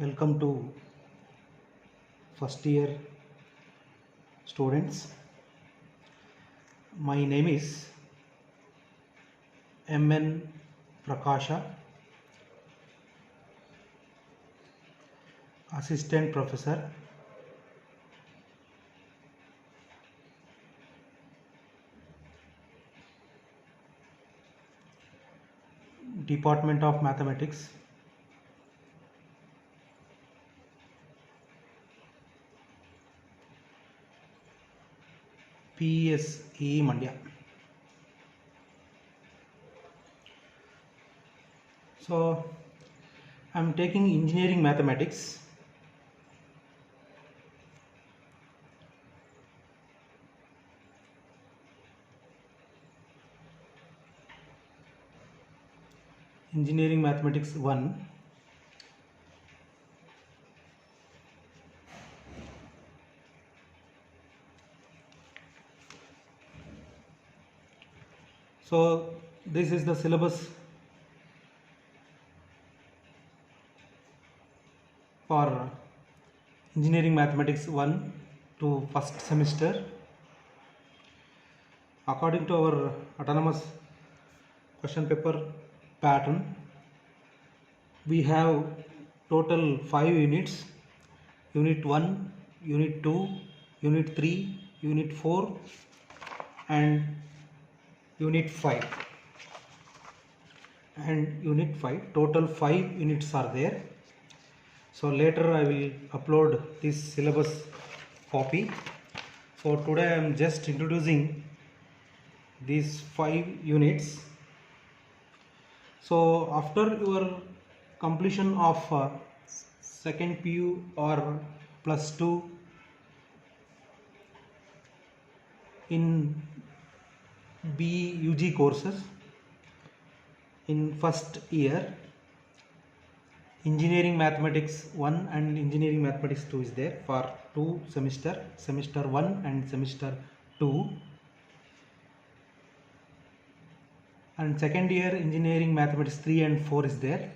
Welcome to first year students. My name is MN Prakasha, Assistant Professor, Department of Mathematics, PSE Mandya. So I am taking engineering mathematics. Engineering Mathematics 1. So this is the syllabus for Engineering Mathematics 1 to first semester. According to our autonomous question paper pattern, we have total 5 units: Unit 1, Unit 2, Unit 3, Unit 4 and Unit 5. Total 5 units are there. So later I will upload this syllabus copy. So today I am just introducing these 5 units. So after your completion of second PU or +2 in BE UG courses in first year, Engineering Mathematics 1 and Engineering Mathematics 2 is there for 2 semester 1 and semester 2. And second year Engineering Mathematics 3 and 4 is there.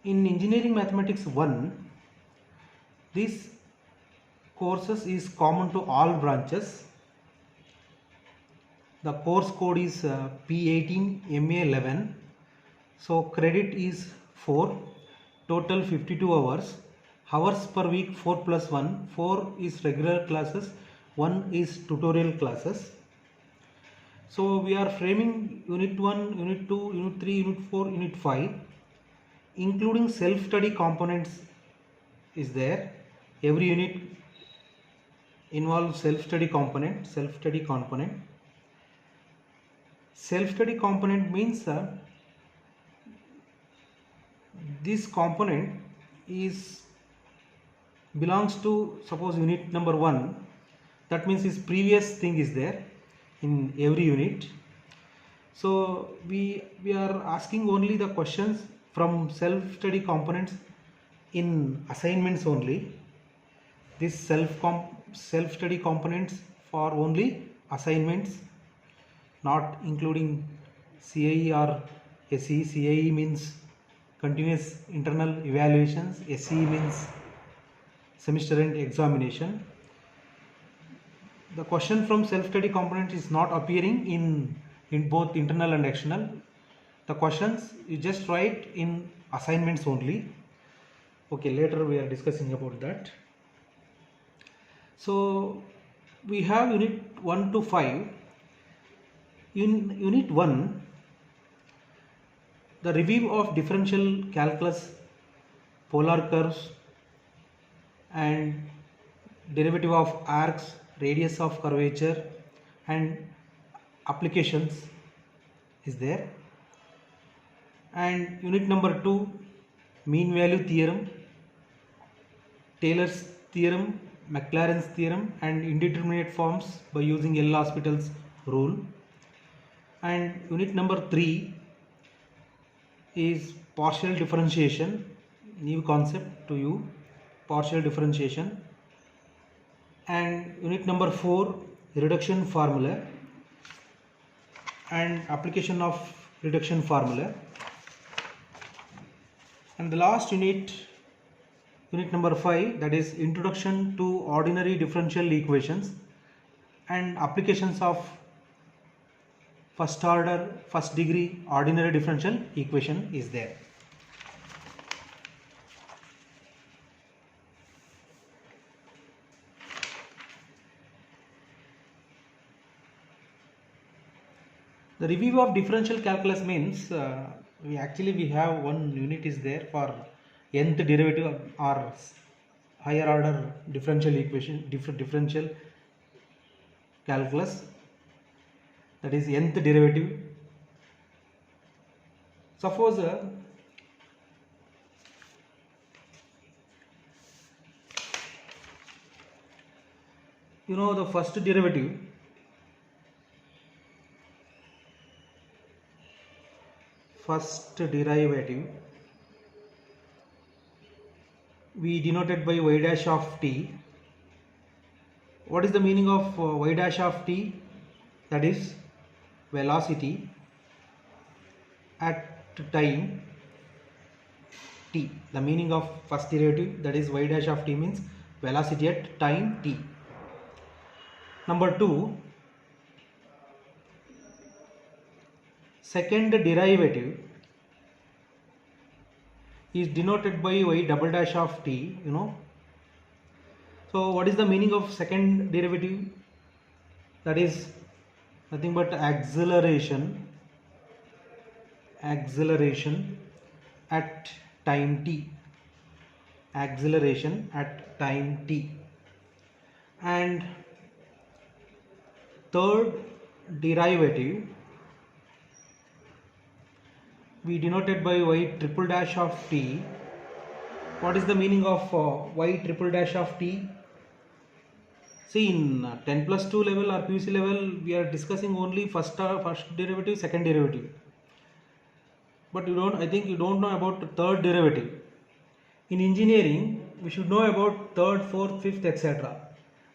In Engineering Mathematics 1, these courses is common to all branches. The course code is P18 MA11. So credit is 4, total 52 hours. Hours per week 4 plus 1. 4 is regular classes, 1 is tutorial classes. So we are framing Unit 1, Unit 2, Unit 3, Unit 4, Unit 5, including self-study components is there. Every unit involves self-study component. Self-study component means this component belongs to, suppose, unit number 1. That means his previous thing is there in every unit. So we are asking only the questions from self-study components in assignments only. This self-study components for only assignments, not including CIE or SE. CIE means continuous internal evaluations, SE means semester end examination. The question from self-study component is not appearing in both internal and external. The questions you just write in assignments only. Okay, later we are discussing about that. So we have unit 1 to 5. In unit 1, the review of differential calculus, polar curves and derivative of arcs, radius of curvature and applications is there. And unit number 2, mean value theorem, Taylor's theorem, Maclaurin's theorem and indeterminate forms by using L'Hospital's rule. And unit number 3 is partial differentiation, new concept to you, partial differentiation. And unit number 4, reduction formula and application of reduction formula. And the last unit, unit number 5, that is Introduction to Ordinary Differential Equations and applications of first order, first degree ordinary differential equation is there. The review of differential calculus means we have one unit is there for nth derivative or higher order differential equation, differential calculus, that is nth derivative. Suppose the first derivative, we denoted by y dash of t. What is the meaning of y dash of t? That is velocity at time t. The meaning of first derivative, that is y dash of t, means velocity at time t. Number 2, second derivative is denoted by y double dash of t, So what is the meaning of second derivative? That is nothing but acceleration at time t. Acceleration at time t. And third derivative we denoted by y triple dash of t. What is the meaning of y triple dash of t? See, in 10 plus 2 level or PUC level, we are discussing only first derivative, second derivative. But I think you don't know about third derivative. In engineering, we should know about third, fourth, fifth, etc.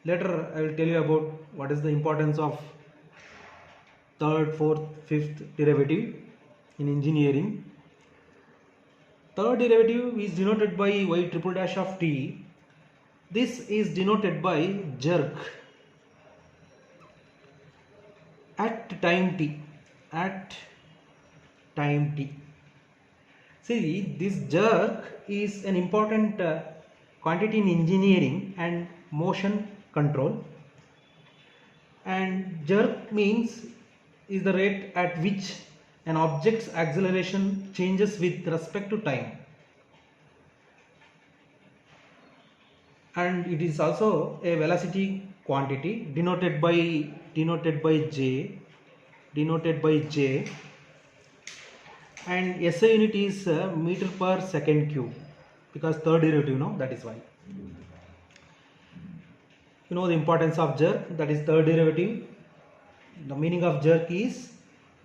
Later, I will tell you about what is the importance of third, fourth, fifth derivative in engineering. Third derivative is denoted by y triple dash of t. This is denoted by jerk at time t. See, this jerk is an important quantity in engineering and motion control. And jerk means is the rate at which an object's acceleration changes with respect to time. And it is also a velocity quantity denoted by j, and SI unit is meter per second cube, because third derivative, that is why. The importance of jerk, that is third derivative. The meaning of jerk is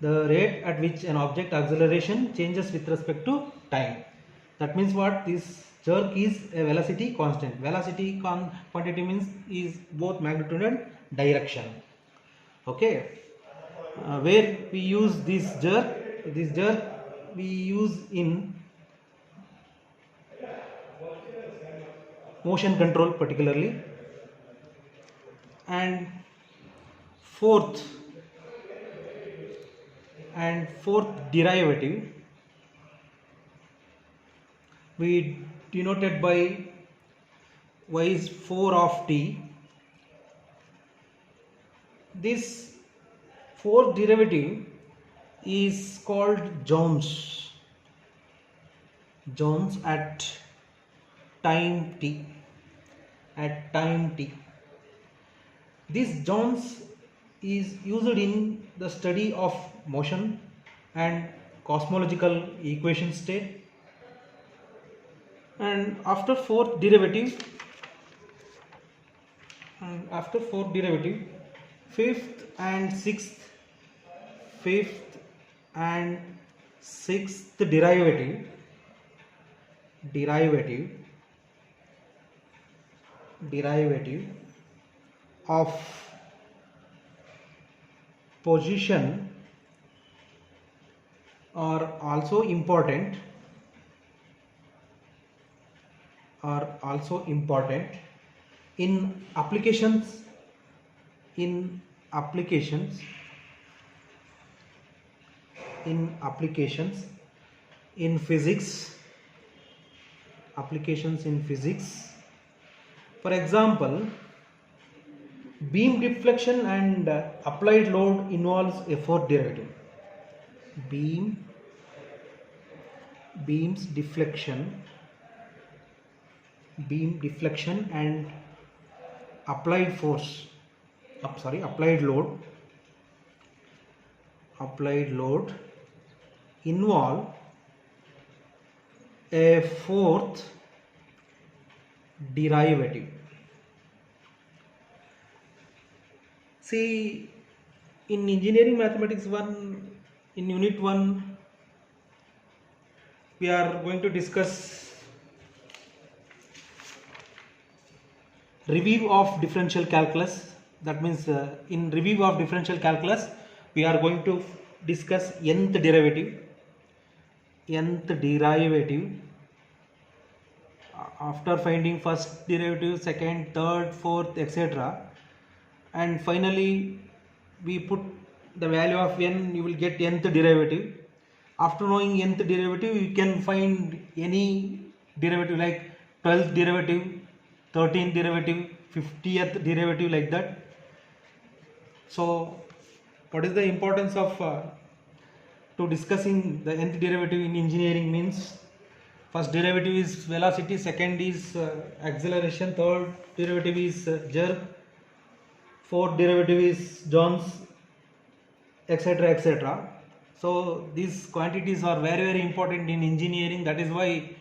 the rate at which an object acceleration changes with respect to time. That means what? This jerk is a velocity constant. Velocity quantity means is both magnitude and direction. Okay. Where we use this jerk we use in motion control particularly. And fourth derivative we denoted by y is 4 of t. This fourth derivative is called Jones at time t. This Jones is used in the study of motion and cosmological equation state. And after fourth derivative, fifth and sixth derivative of position are also important. are also important in applications in applications in physics. For example, beam deflection and applied load involves a fourth derivative. Beam deflection and applied load involve a fourth derivative. See, in engineering mathematics 1, in unit 1, we are going to discuss review of differential calculus. That means in review of differential calculus, we are going to discuss nth derivative. After finding first derivative, second, third, fourth, etc., and finally we put the value of n, you will get nth derivative. After knowing nth derivative, you can find any derivative like 12th derivative, 13th derivative, 50th derivative, like that. So what is the importance of to discussing the nth derivative in engineering means, first derivative is velocity, second is acceleration, third derivative is jerk, fourth derivative is Jones, etc., etc. So these quantities are very important in engineering. That is why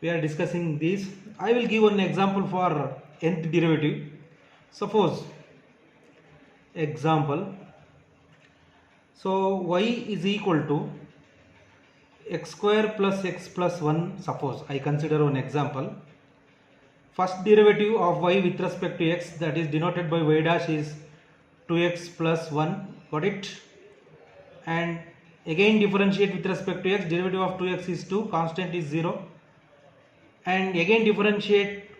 we are discussing these. I will give one example for nth derivative. Suppose example, so y is equal to x square plus x plus 1. Suppose I consider one example. First derivative of y with respect to x, that is denoted by y dash, is 2x plus 1. Got it? And again differentiate with respect to x, derivative of 2x is 2, constant is 0. And again differentiate,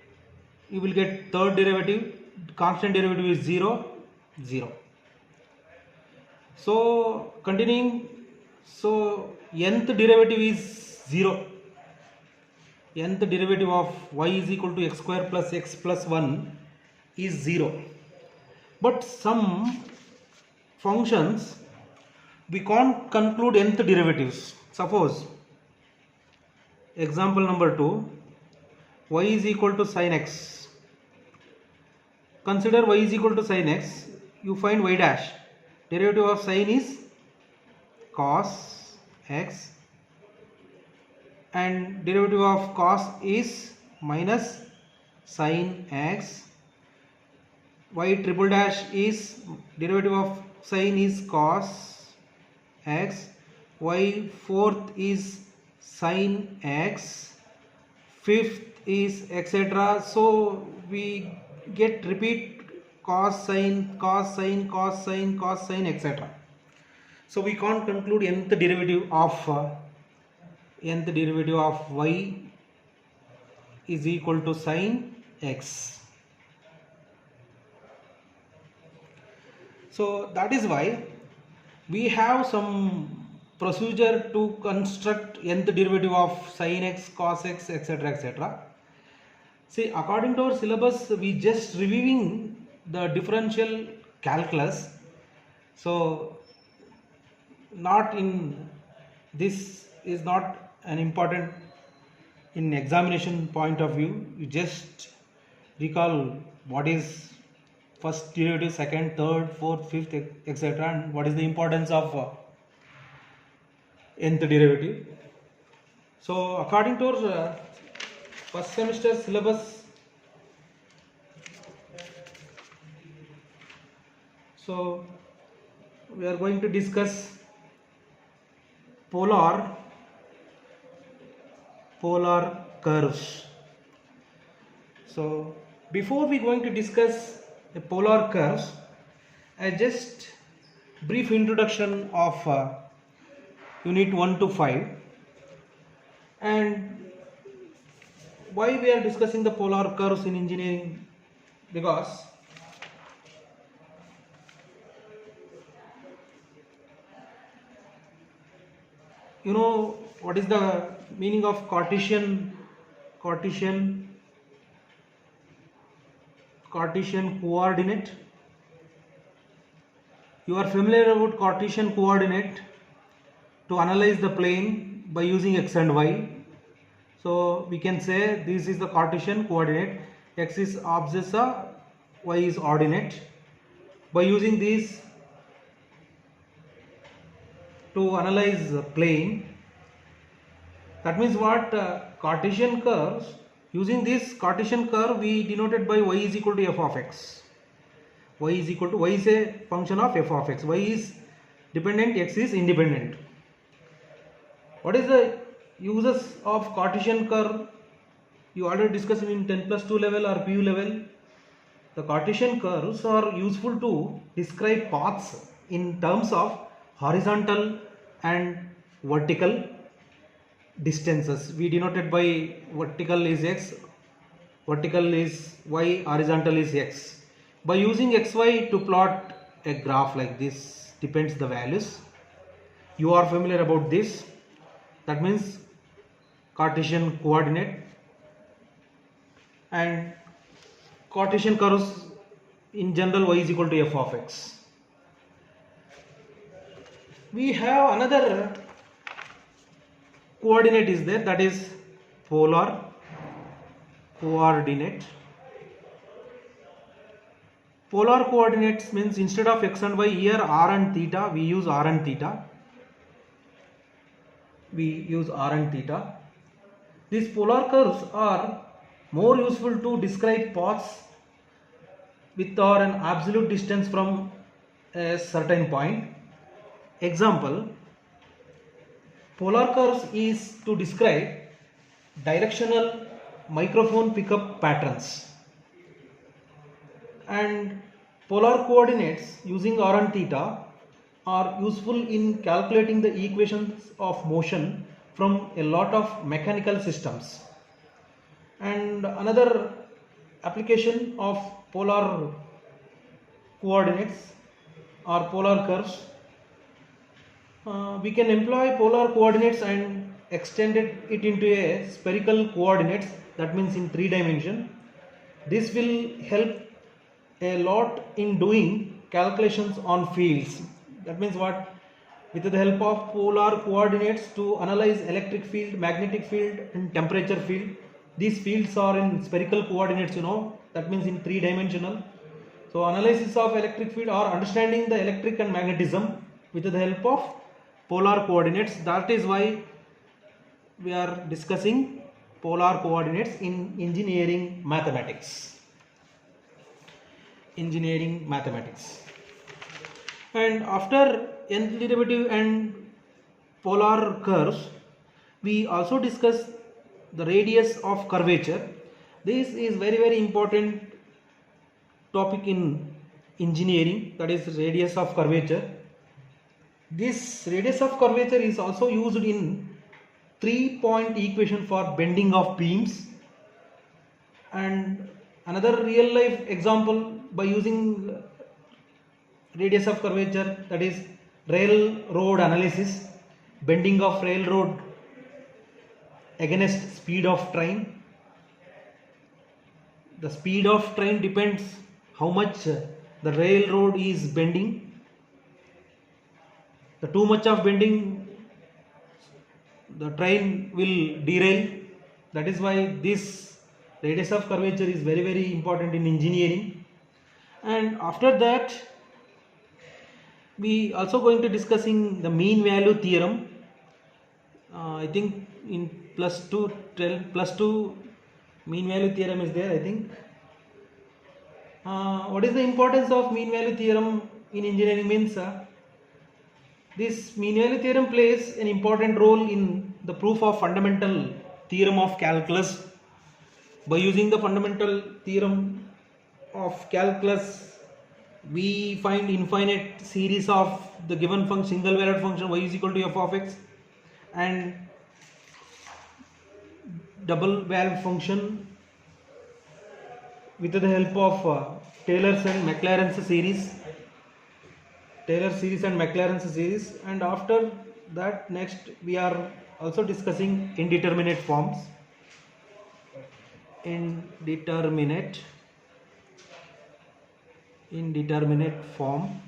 you will get third derivative, constant derivative is 0, 0. So continuing, so nth derivative is 0. Nth derivative of y is equal to x square plus x plus 1 is 0. But some functions we can't conclude nth derivatives. Suppose example number 2, y is equal to sin x. Consider y is equal to sin x. You find y dash. Derivative of sin is cos x and derivative of cos is minus sin x. Y triple dash is derivative of sin is cos x. Y fourth is sin x. Fifth is etc. So we get repeat cos sin cos sin cos sin cos sin, etc. So we can't conclude nth derivative of y is equal to sin x. So that is why we have some procedure to construct nth derivative of sin x, cos x, etc., etc. See, according to our syllabus, we just reviewing the differential calculus. So not in this is not an important in examination point of view. You just recall what is first derivative, second, third, fourth, fifth, etc., and what is the importance of nth derivative. So according to our first semester syllabus, so we are going to discuss polar curves. So before we going to discuss the polar curves, I just brief introduction of unit 1 to 5, and why we are discussing the polar curves in engineering? Because you know what is the meaning of Cartesian coordinate? You are familiar about Cartesian coordinate to analyze the plane by using x and y. So we can say this is the Cartesian coordinate, x is abscissa, y is ordinate. By using these to analyze the plane, that means what? Cartesian curves, using this Cartesian curve we denoted by y is equal to f of x. Y is a function of f of x. Y is dependent, x is independent. What is the uses of Cartesian curve? You already discussed in 10+2 level or PU level. The Cartesian curves are useful to describe paths in terms of horizontal and vertical distances. We denoted by vertical is x, vertical is y, horizontal is x. By using xy to plot a graph like this, depends the values. You are familiar about this. That means Cartesian coordinate and Cartesian curves in general, y is equal to f of x. We have another coordinate is there, that is polar coordinate. Polar coordinates means instead of x and y, here r and theta, we use r and theta. These polar curves are more useful to describe paths with or an absolute distance from a certain point. Example, polar curves is to describe directional microphone pickup patterns, and polar coordinates using r and theta are useful in calculating the equations of motion from a lot of mechanical systems. And another application of polar coordinates or polar curves, we can employ polar coordinates and extend it into a spherical coordinates, that means in 3 dimensions. This will help a lot in doing calculations on fields. That means what? With the help of polar coordinates to analyze electric field, magnetic field and temperature field. These fields are in spherical coordinates, that means in 3 dimensional. So analysis of electric field or understanding the electric and magnetism with the help of polar coordinates. That is why we are discussing polar coordinates in engineering mathematics. And after nth derivative and polar curves, we also discuss the radius of curvature. This is very important topic in engineering, that is radius of curvature. This radius of curvature is also used in 3-point equation for bending of beams. And another real life example by using radius of curvature, that is railroad analysis, bending of railroad against speed of train. The speed of train depends how much the railroad is bending. The too much of bending, the train will derail. That is why this radius of curvature is very important in engineering. And after that, we also going to discussing the mean value theorem. I think in +2 mean value theorem is there, I think. What is the importance of mean value theorem in engineering means? This mean value theorem plays an important role in the proof of fundamental theorem of calculus. By using the fundamental theorem of calculus, we find infinite series of the given function, single valued function y is equal to f of x, and double valve function with the help of Taylor's and Maclaurin's series. Taylor series and Maclaurin's series, and after that next we are also discussing indeterminate forms. Indeterminate form.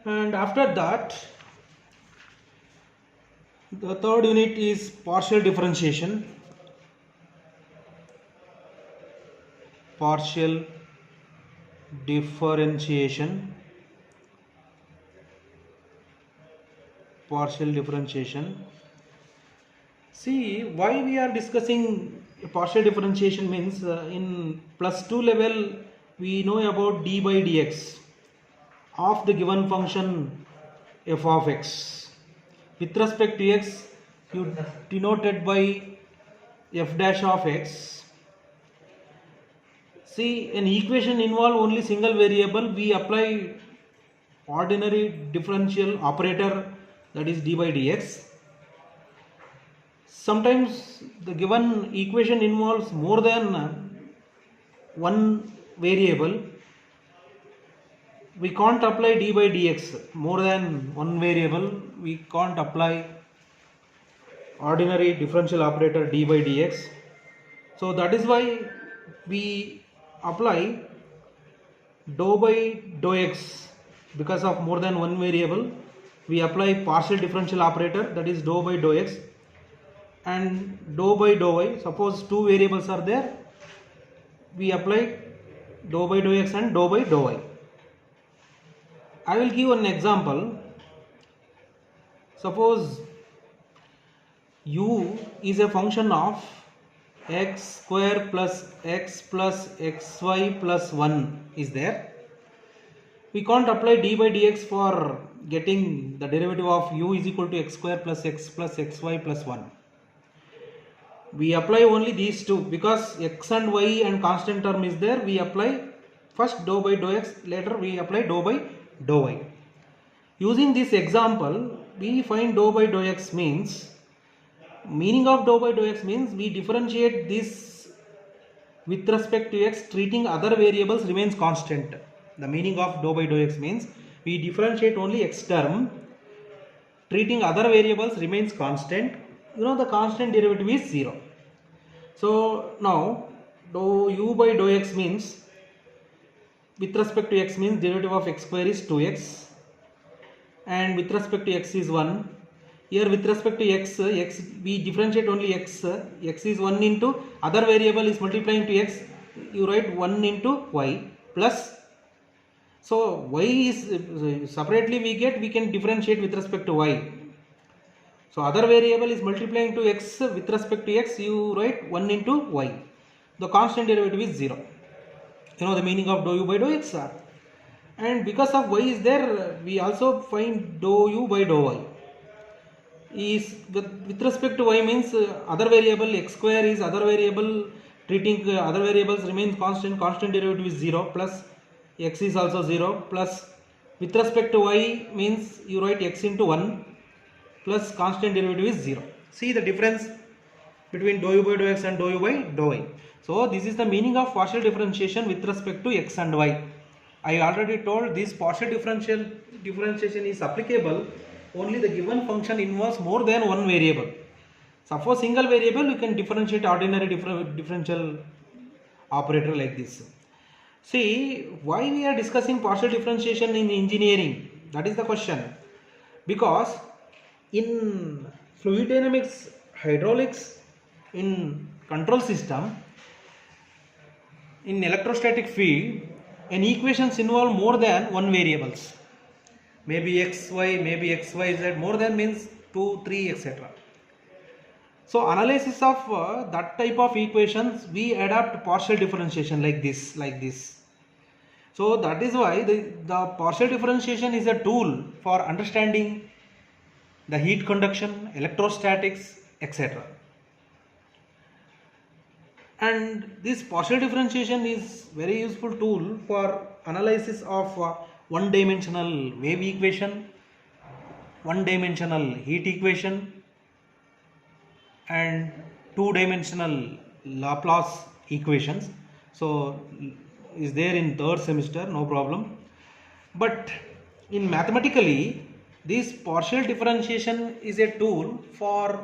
And after that, the third unit is partial differentiation. Partial differentiation. See, why we are discussing partial differentiation means in +2 level we know about d by dx of the given function f of x. With respect to x, you denoted by f dash of x. See, an equation involve only single variable, we apply ordinary differential operator, that is d by dx. Sometimes the given equation involves more than one variable, we can't apply d by dx. More than one variable, we can't apply ordinary differential operator d by dx. So that is why we apply dou by dou x. Because of more than one variable, we apply partial differential operator, that is dou by dou x and dou by dou y. Suppose two variables are there, we apply dou by dou x and dou by dou y. I will give an example. Suppose u is a function of x square plus xy plus 1 is there. We can't apply d by dx for getting the derivative of u is equal to x square plus xy plus 1. We apply only these two because x and y and constant term is there. We apply first dou by dou x, later we apply dou by dou y. Using this example, we find dou by dou x means, meaning of dou by dou x means we differentiate this with respect to x, treating other variables remains constant. The meaning of dou by dou x means we differentiate only x term, treating other variables remains constant. You know, the constant derivative is 0. So now dou u by dou x means, with respect to x means derivative of x square is 2x and with respect to x is 1. Here with respect to x we differentiate only x is 1 into other variable is multiplying to x, you write 1 into y plus, so y is separately we can differentiate with respect to y. So other variable is multiplying to x, with respect to x you write 1 into y. The constant derivative is 0. You know the meaning of dou u by dou x. And because of y is there, we also find dou u by dou y. Is with respect to y means other variable x square is other variable, treating other variables remains constant, constant derivative is 0 plus x is also 0 plus with respect to y means you write x into 1 plus constant derivative is 0. See the difference between dou u by dou x and dou u by dou y. So this is the meaning of partial differentiation with respect to x and y. I already told this partial differentiation is applicable only the given function involves more than one variable. Suppose single variable, you can differentiate ordinary differential operator like this. See, why we are discussing partial differentiation in engineering? That is the question. Because in fluid dynamics, hydraulics, in control system, in electrostatic field, an equations involve more than one variables. Maybe x, y, maybe x, y, z, more than means 2, 3, etc. So analysis of that type of equations, we adapt partial differentiation like this. So that is why the partial differentiation is a tool for understanding the heat conduction, electrostatics, etc. And this partial differentiation is very useful tool for analysis of one dimensional wave equation, one dimensional heat equation, and two dimensional Laplace equations. So is there in third semester, no problem. But in mathematically, this partial differentiation is a tool for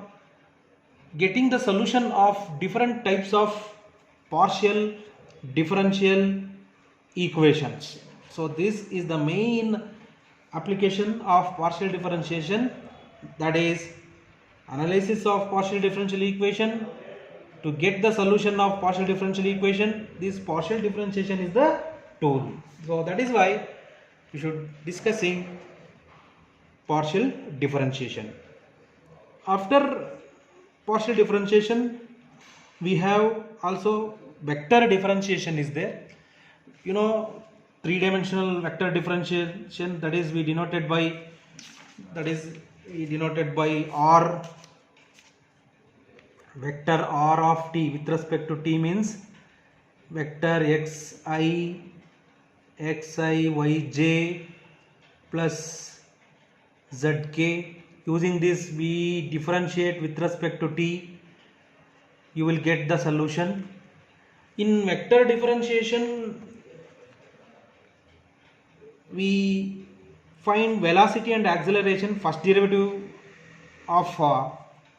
getting the solution of different types of partial differential equations. So this is the main application of partial differentiation, that is analysis of partial differential equation. To get the solution of partial differential equation, this partial differentiation is the tool. So that is why we should discussing partial differentiation. After partial differentiation, we have also vector differentiation is there. You know, three-dimensional vector differentiation, that is we denoted by R. Vector R of t with respect to t means vector xi yj plus zk. Using this we differentiate with respect to t, you will get the solution. In vector differentiation, we find velocity and acceleration. First derivative of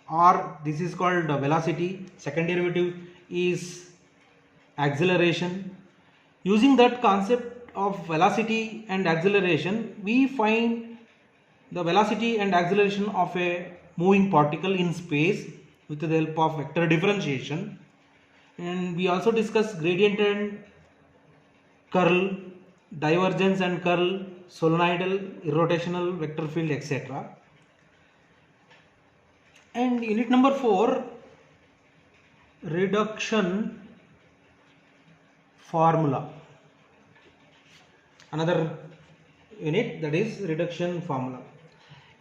r, this is called velocity. Second derivative is acceleration. Using that concept of velocity and acceleration, we find the velocity and acceleration of a moving particle in space with the help of vector differentiation. And we also discuss gradient and curl, divergence and curl, solenoidal, irrotational, vector field, etc. And unit number 4, reduction formula. Another unit, that is reduction formula.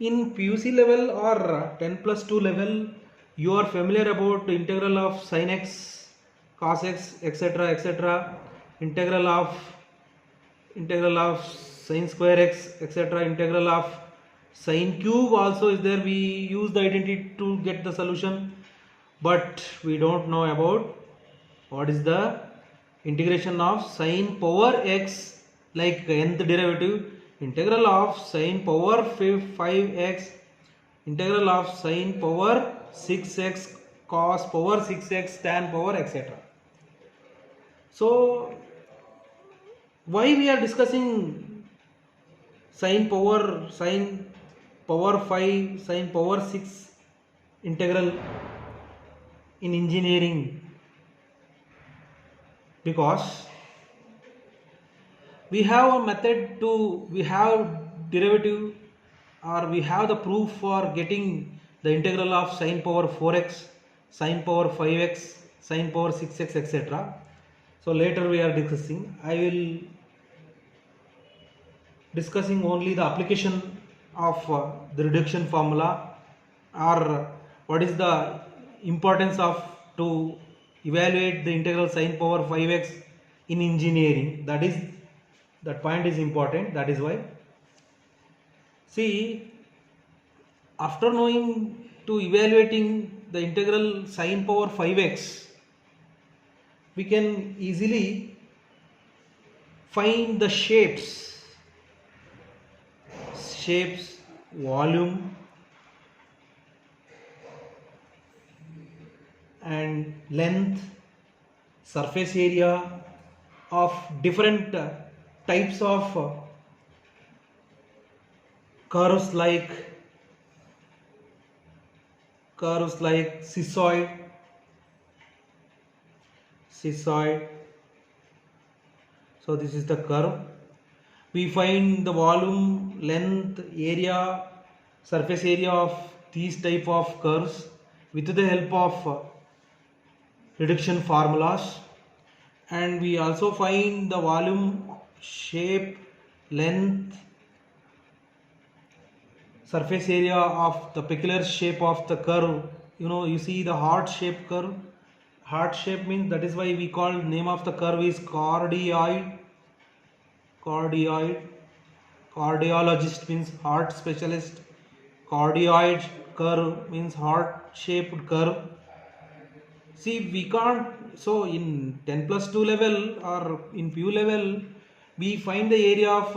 In PUC level or 10+2 level, you are familiar about the integral of sin x, cos x, etc., etc., integral of sin square x, etc., integral of sin cube also is there. We use the identity to get the solution, but we don't know about what is the integration of sin power x, like nth derivative, integral of sin power 5x, integral of sin power 6x, cos power 6x, tan power, etc. So why we are discussing sin power 5, sin power 6 integral in engineering? Because we have a method to, we have derivative or we have the proof for getting the integral of sin power 4x, sin power 5x, sin power 6x, etc. So later we are discussing. I will discussing only the application of the reduction formula, or what is the importance of to evaluate the integral sin power 5x in engineering. That point is important. That is why, see, after knowing to evaluating the integral sin power 5x, we can easily find the shapes, volume and length, surface area of different types of curves like cissoid. So this is the curve. We find the volume, length, area, surface area of these type of curves with the help of reduction formulas. And we also find the volume, shape, length, surface area of the peculiar shape of the curve. You see the heart shape curve. Heart shape means, that is why we call name of the curve is chordioid. Cardiologist means heart specialist. Cardioid curve means heart shaped curve. See, we can't, so in 10 plus 2 level or in PU level, we find the area of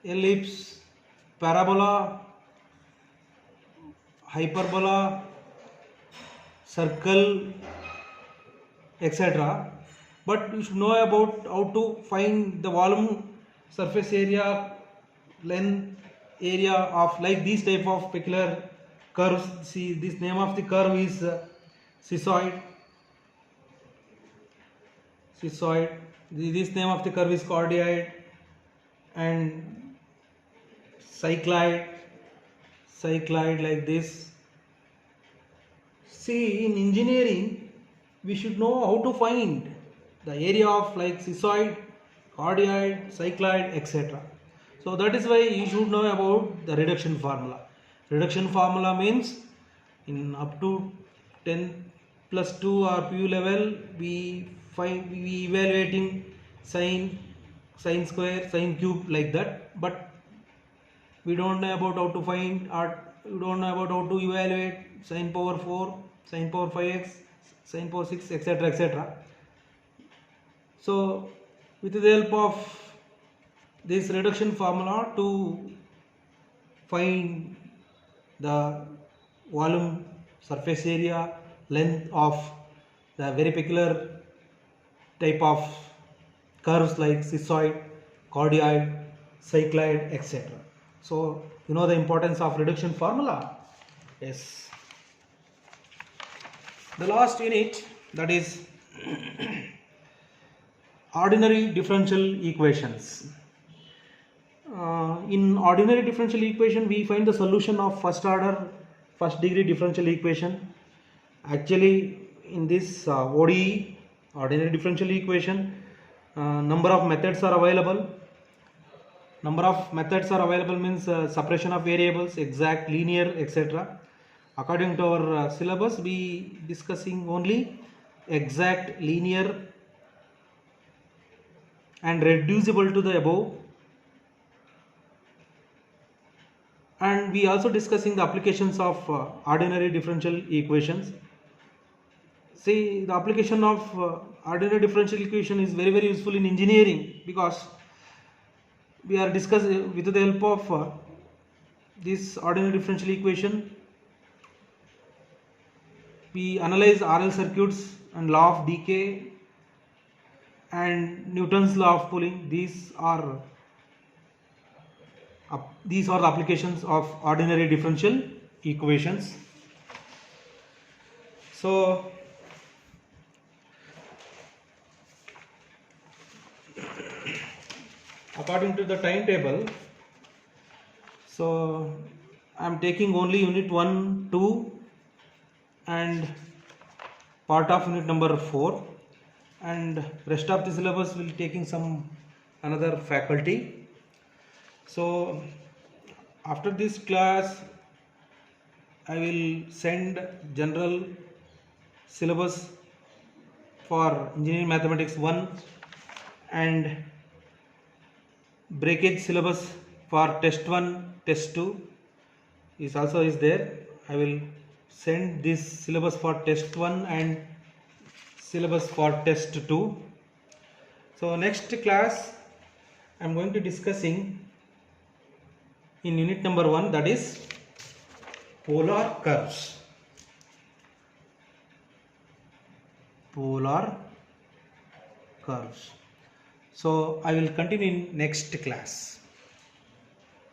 ellipse, parabola, hyperbola, circle, etc. But you should know about how to find the volume, surface area, length, area of like these type of peculiar curves. See, this name of the curve is cissoid. This name of the curve is cardioid and cycloid like this. See, in engineering, we should know how to find the area of like cissoid, cardioid, cycloid, etc. So that is why you should know about the reduction formula. Reduction formula means in up to 10 plus 2 or PU level, we evaluating sine square, sine cube like that, but we don't know about how to find, or we don't know about how to evaluate sine power 4, sine power 5x, sine power 6, etc, etc. So with the help of this reduction formula to find the volume, surface area, length of the very peculiar type of curves like cissoid, cardioid, cycloid, etc. So you know the importance of reduction formula. Yes. The last unit, that is ordinary differential equations. In ordinary differential equation, we find the solution of first degree differential equation. Actually, in this ODE, ordinary differential equation, number of methods are available. Number of methods are available means separation of variables, exact, linear, etc. According to our syllabus, we discussing only exact, linear and reducible to the above, and we also discussing the applications of ordinary differential equations. See, the application of ordinary differential equation is very useful in engineering, because we are discussing with the help of this ordinary differential equation, we analyze RL circuits and law of decay and Newton's law of pulling. These are the applications of ordinary differential equations. So according to the timetable, so I am taking only unit 1, 2 and part of unit number 4, and rest of the syllabus will taking some another faculty. So after this class, I will send general syllabus for engineering mathematics 1 and breakage syllabus for test 1, test 2 is also there. I will send this syllabus for test 1 and syllabus for test 2. So next class I am going to discussing in unit number 1, that is polar curves. So I will continue in next class.